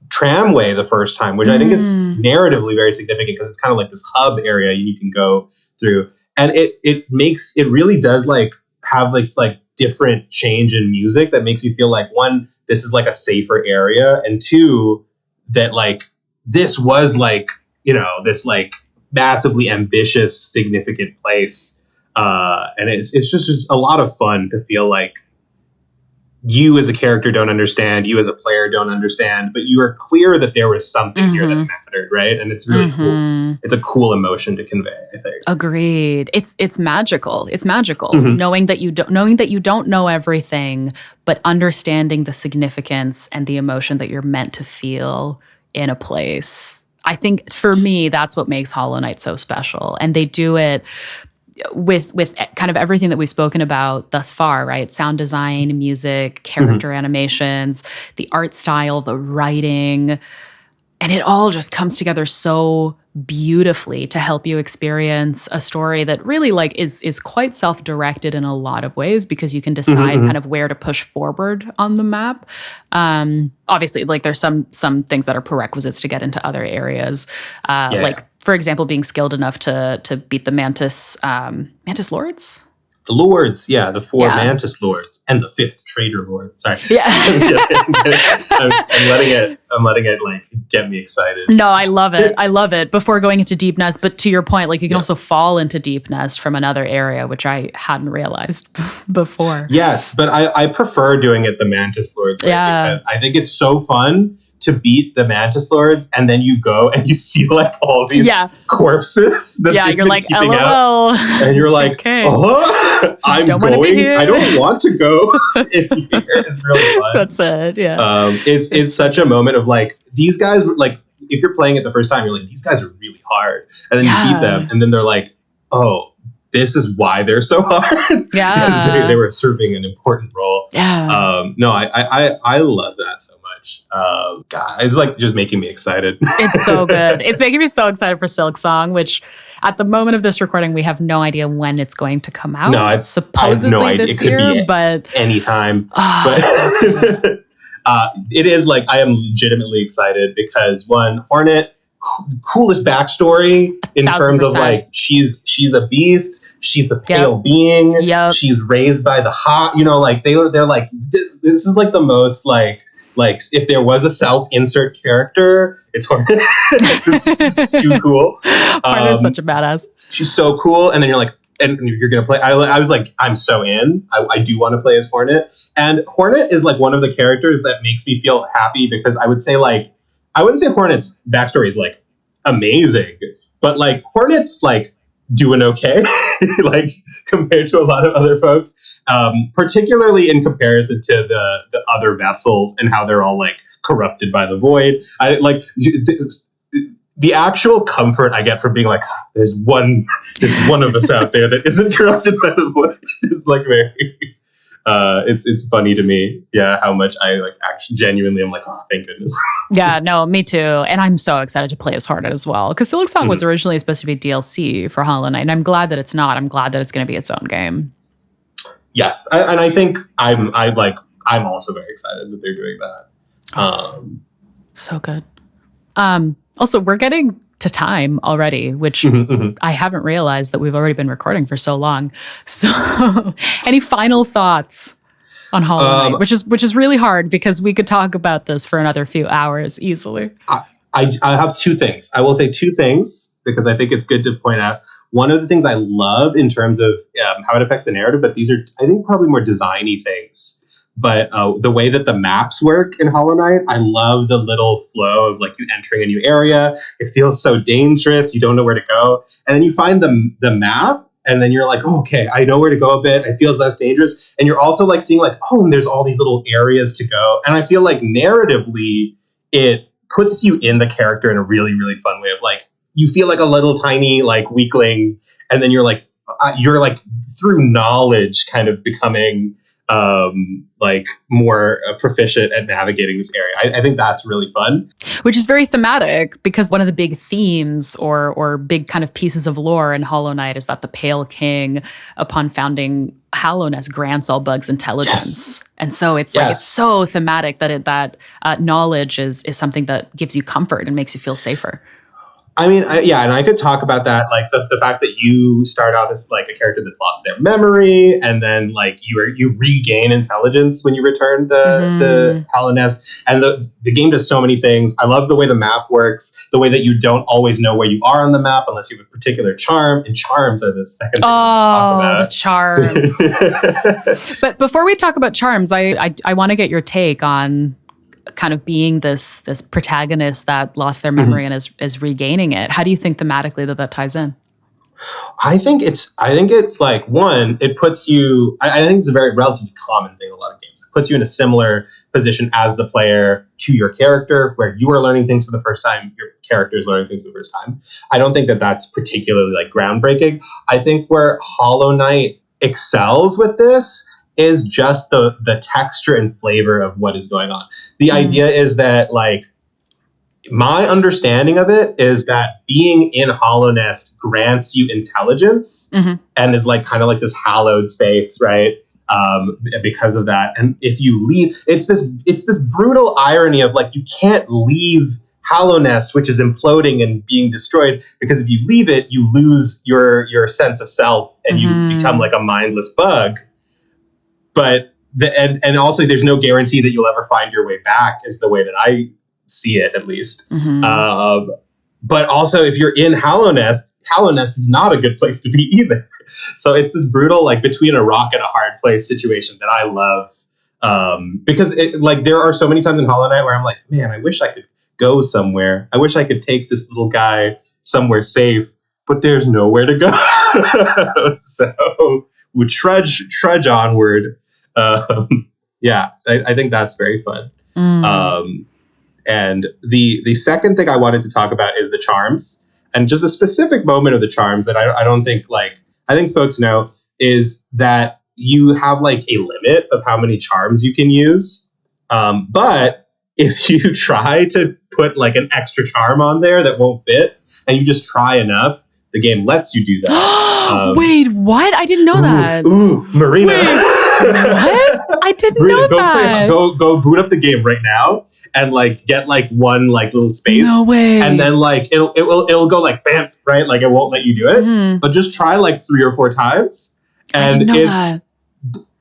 tramway the first time, which I think is narratively very significant because it's kind of like this hub area you can go through. And it really does like have this like different change in music that makes you feel like, one, this is like a safer area, and two, that like this was like, you know, this like massively ambitious, significant place. And it's just a lot of fun to feel like you as a character don't understand, you as a player don't understand, but you are clear that there was something here that mattered, right? And it's really cool. It's a cool emotion to convey, I think. Agreed. It's magical. It's magical knowing that you don't know everything, but understanding the significance and the emotion that you're meant to feel in a place. I think for me, that's what makes Hollow Knight so special, and they do it with kind of everything that we've spoken about thus far, right? Sound design, music, character animations, the art style, the writing, and it all just comes together so beautifully to help you experience a story that really like is quite self-directed in a lot of ways, because you can decide kind of where to push forward on the map. Obviously, like there's some things that are prerequisites to get into other areas, like for example, being skilled enough to beat the Mantis Lords. The Lords, the 4 Mantis Lords and the 5th Traitor Lord. Sorry. Yeah. I'm letting it like get me excited. No, I love it. I love it. Before going into Deep Nest, but to your point, like you can also fall into Deep Nest from another area, which I hadn't realized before. Yes, but I prefer doing it the Mantis Lords way because I think it's so fun to beat the Mantis Lords, and then you go and you see like all these corpses. That you're like, LOL. Out, and you're like, okay. I'm going. I don't want to go in here. It's really fun. That's it. Yeah. It's such a moment of like, these guys were like, if you're playing it the first time, you're like, these guys are really hard. And then you beat them, and then they're like, oh, this is why they're so hard. Yeah. they were serving an important role. Yeah. No, I love that so much. God, it's like just making me excited. It's so good. It's making me so excited for Silk Song, which at the moment of this recording, we have no idea when it's going to come out. No, it's supposedly this year, but anytime. But it is like, I am legitimately excited because one, Hornet, coolest backstory in terms of like she's a beast. She's a pale being. She's raised by the hot. You know, like they're like this is like the most like if there was a self-insert character, it's Hornet. This is too cool. Hornet is such a badass. She's so cool, and then you're like, and you're gonna play. I was like, I'm so in. I do want to play as Hornet, and Hornet is like one of the characters that makes me feel happy because I would say like I wouldn't say Hornet's backstory is like amazing, but like Hornet's like doing okay, like compared to a lot of other folks. Particularly in comparison to the other vessels and how they're all like corrupted by the void. I like the actual comfort I get from being like, there's one of us out there that isn't corrupted by the void is like very. It's funny to me, how much I like actually genuinely I'm like, oh, thank goodness. Yeah, no, me too. And I'm so excited to play as Hornet as well. Because Silk Song was originally supposed to be DLC for Hollow Knight, and I'm glad that it's not. I'm glad that it's going to be its own game. Yes, and I think I'm also very excited that they're doing that. So good. Also, we're getting to time already, which I haven't realized that we've already been recording for so long. So, any final thoughts on Hollow Knight, which is really hard because we could talk about this for another few hours easily. I have 2 things. I will say 2 things because I think it's good to point out. One of the things I love in terms of how it affects the narrative, but these are, I think, probably more designy things. But the way that the maps work in Hollow Knight, I love the little flow of like you entering a new area. It feels so dangerous. You don't know where to go. And then you find the map and then you're like, oh, okay, I know where to go a bit. It feels less dangerous. And you're also like seeing like, oh, and there's all these little areas to go. And I feel like narratively, it puts you in the character in a really, really fun way of like, you feel like a little tiny like weakling, and then you're like through knowledge kind of becoming like more proficient at navigating this area. I think that's really fun. Which is very thematic because one of the big themes or big kind of pieces of lore in Hollow Knight is that the Pale King, upon founding Hallownest, grants all bugs intelligence. Yes. And so it's like it's so thematic that knowledge is something that gives you comfort and makes you feel safer. I mean, yeah, and I could talk about that, like the fact that you start off as like a character that's lost their memory, and then like you regain intelligence when you return to Hallownest, and the game does so many things. I love the way the map works, the way that you don't always know where you are on the map unless you have a particular charm, and charms are the second thing the charms. But before we talk about charms, I want to get your take on kind of being this protagonist that lost their memory and is regaining it. How do you think thematically that ties in? I think it's like, one, it puts you, I think it's a very relatively common thing in a lot of games. It puts you in a similar position as the player to your character, where you are learning things for the first time, your character is learning things for the first time. I don't think that that's particularly like groundbreaking. I think where Hollow Knight excels with this is just the texture and flavor of what is going on. The idea is that, like, my understanding of it is that being in Hallownest grants you intelligence and is like kind of like this hallowed space, right? Because of that. And if you leave, it's this brutal irony of like, you can't leave Hallownest, which is imploding and being destroyed, because if you leave it, you lose your sense of self and you become like a mindless bug. But and also there's no guarantee that you'll ever find your way back, is the way that I see it, at least. But also, if you're in Hallownest is not a good place to be either. So it's this brutal, like, between a rock and a hard place situation that I love. Because there are so many times in Hollow Knight where I'm like, man, I wish I could go somewhere. I wish I could take this little guy somewhere safe, but there's nowhere to go. So we trudge onward. Yeah, I think that's very fun. And the second thing I wanted to talk about is the charms, and just a specific moment of the charms that I don't think, like, I think folks know, is that you have like a limit of how many charms you can use. But if you try to put like an extra charm on there that won't fit, and you just try enough, the game lets you do that. Wait, what? I didn't know that. Ooh, Marina. What? I didn't know that. Go boot up the game right now and like get like one like little space. No way. And then like it'll go like bam, right? Like it won't let you do it. But just try like 3 or 4 times. And it's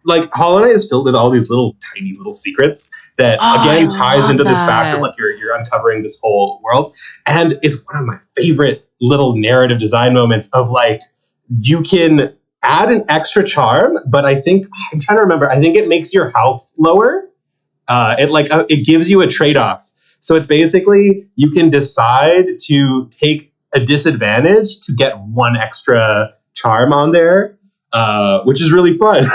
like Hollow Knight is filled with all these little tiny little secrets that again ties into this fact of like you're uncovering this whole world. And it's one of my favorite little narrative design moments of like, you can add an extra charm, but I'm trying to remember. I think it makes your health lower. It gives you a trade-off. So it's basically, you can decide to take a disadvantage to get one extra charm on there, which is really fun.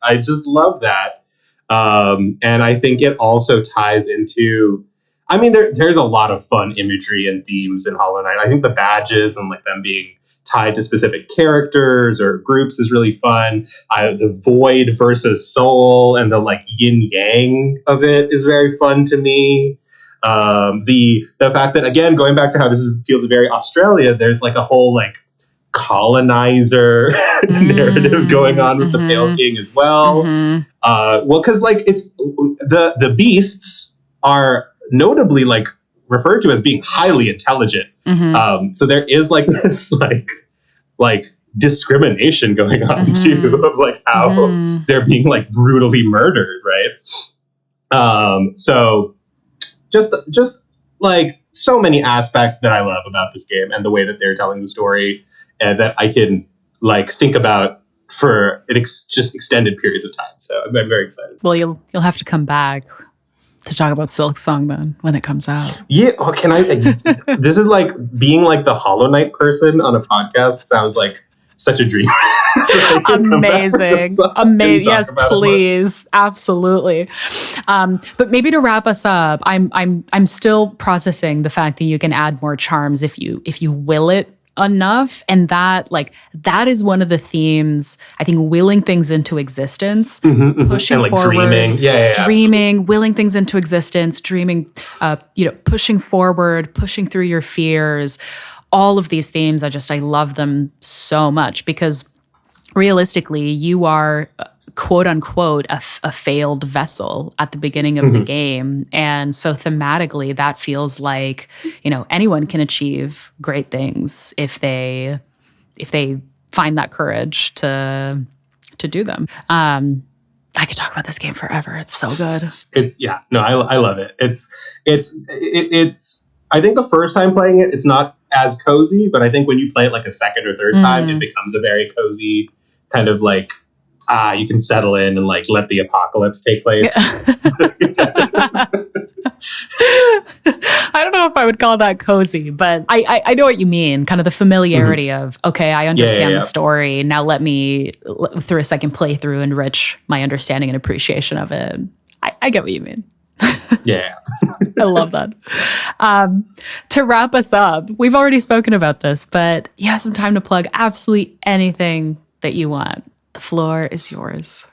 I just love that. And I think it also ties into, I mean, there's a lot of fun imagery and themes in Hollow Knight. I think the badges and like them being tied to specific characters or groups is really fun. The void versus soul and the like yin yang of it is very fun to me. The fact that, again, going back to how feels very Australia, there's like a whole like colonizer narrative going on with the Pale King as well. Well, because like it's the beasts are notably like referred to as being highly intelligent. So there is like this like discrimination going on too, of like how they're being like brutally murdered, right? So just like so many aspects that I love about this game and the way that they're telling the story, and that I can like think about for just extended periods of time. So I'm very excited. Well, you'll have to come back to talk about Silksong then when it comes out. Yeah, can I? This is like being like the Hollow Knight person on a podcast. Sounds like such a dream. Amazing. Yes, please, absolutely. But maybe to wrap us up, I'm still processing the fact that you can add more charms if you will it enough, and that is one of the themes. I think willing things into existence, pushing and like forward, dreaming, willing things into existence, dreaming, pushing forward, pushing through your fears. All of these themes, I love them so much, because realistically, you are quote unquote a failed vessel at the beginning of the game. And so thematically that feels like, anyone can achieve great things if they find that courage to do them. I could talk about this game forever. It's so good. I love it. It's I think the first time playing it, it's not as cozy, but I think when you play it like a second or third time, it becomes a very cozy kind of like, you can settle in and like let the apocalypse take place. I don't know if I would call that cozy, but I know what you mean. Kind of the familiarity of, okay, I understand the story. Now let me, through a second playthrough, enrich my understanding and appreciation of it. I get what you mean. Yeah. I love that. To wrap us up, we've already spoken about this, but you have some time to plug absolutely anything that you want. The floor is yours.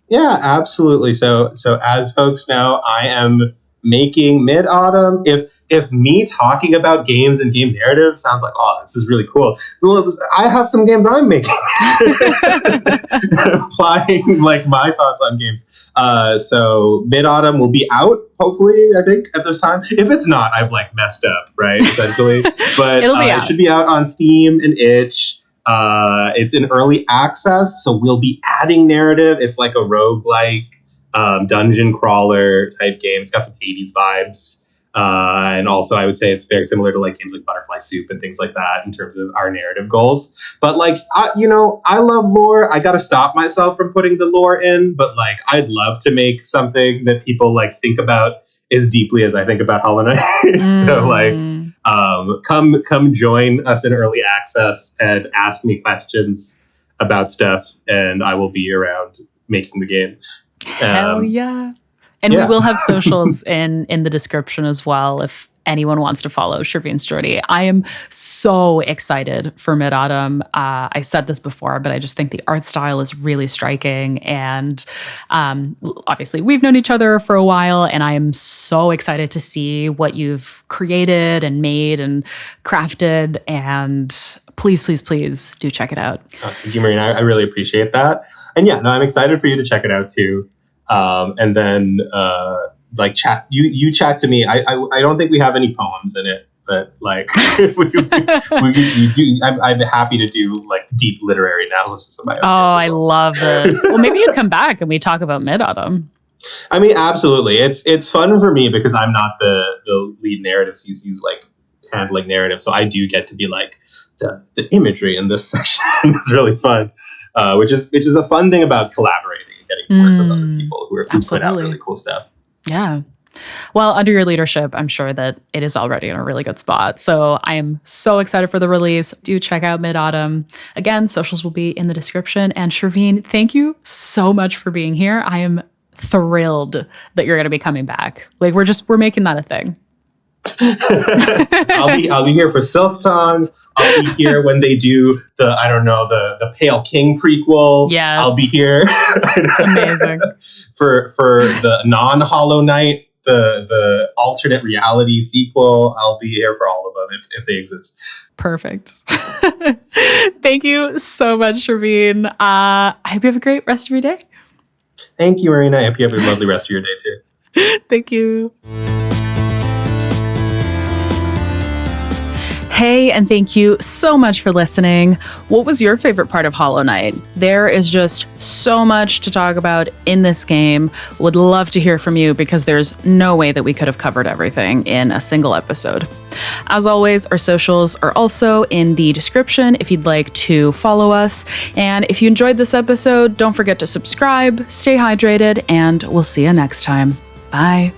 Yeah, absolutely. So as folks know, I am making Mid-Autumn. If me talking about games and game narrative sounds like, oh, this is really cool, well, I have some games I'm making. Applying like my thoughts on games. So Mid-Autumn will be out, hopefully, I think, at this time. If it's not, I've like messed up, right? Essentially. But it should be out on Steam and Itch. It's in early access, so we'll be adding narrative. It's like a roguelike dungeon crawler type game. It's got some 80s vibes. And also I would say it's very similar to like games like Butterfly Soup and things like that in terms of our narrative goals. But like, I love lore. I got to stop myself from putting the lore in, but like, I'd love to make something that people like think about as deeply as I think about Hollow Knight. So like, come join us in early access and ask me questions about stuff, and I will be around making the game. Hell yeah. And we will have socials in the description as well if anyone wants to follow Sherveen's journey. I am so excited for Mid-Autumn. I said this before, but I just think the art style is really striking. And obviously, we've known each other for a while, and I am so excited to see what you've created and made and crafted. And please, please, please do check it out. Thank you, Marina. I really appreciate that. And I'm excited for you to check it out too. And then like chat, you chat to me. I don't think we have any poems in it, but like we do. I'm happy to do like deep literary analysis of my own. Oh, I love this. Well, maybe you come back and we talk about Mid-Autumn. I mean, absolutely. It's fun for me because I'm not the lead narrative. So he's like handling narrative, so I do get to be like the imagery in this section. It's really fun, which is a fun thing about collaborating. Getting to work with other people who put out really cool stuff. Yeah. Well, under your leadership, I'm sure that it is already in a really good spot. So I am so excited for the release. Do check out Mid-Autumn. Again, socials will be in the description. And Sherveen, thank you so much for being here. I am thrilled that you're going to be coming back. Like we're making that a thing. I'll be here for Silk Song. I'll be here when they do the Pale King prequel. Yes. I'll be here. Amazing. for the non-Hollow Knight, the alternate reality sequel. I'll be here for all of them if they exist. Perfect. Thank you so much, Sherveen. I hope you have a great rest of your day. Thank you, Marina. I hope you have a lovely rest of your day too. Thank you. Hey, and thank you so much for listening. What was your favorite part of Hollow Knight? There is just so much to talk about in this game. Would love to hear from you because there's no way that we could have covered everything in a single episode. As always, our socials are also in the description if you'd like to follow us. And if you enjoyed this episode, don't forget to subscribe, stay hydrated, and we'll see you next time. Bye.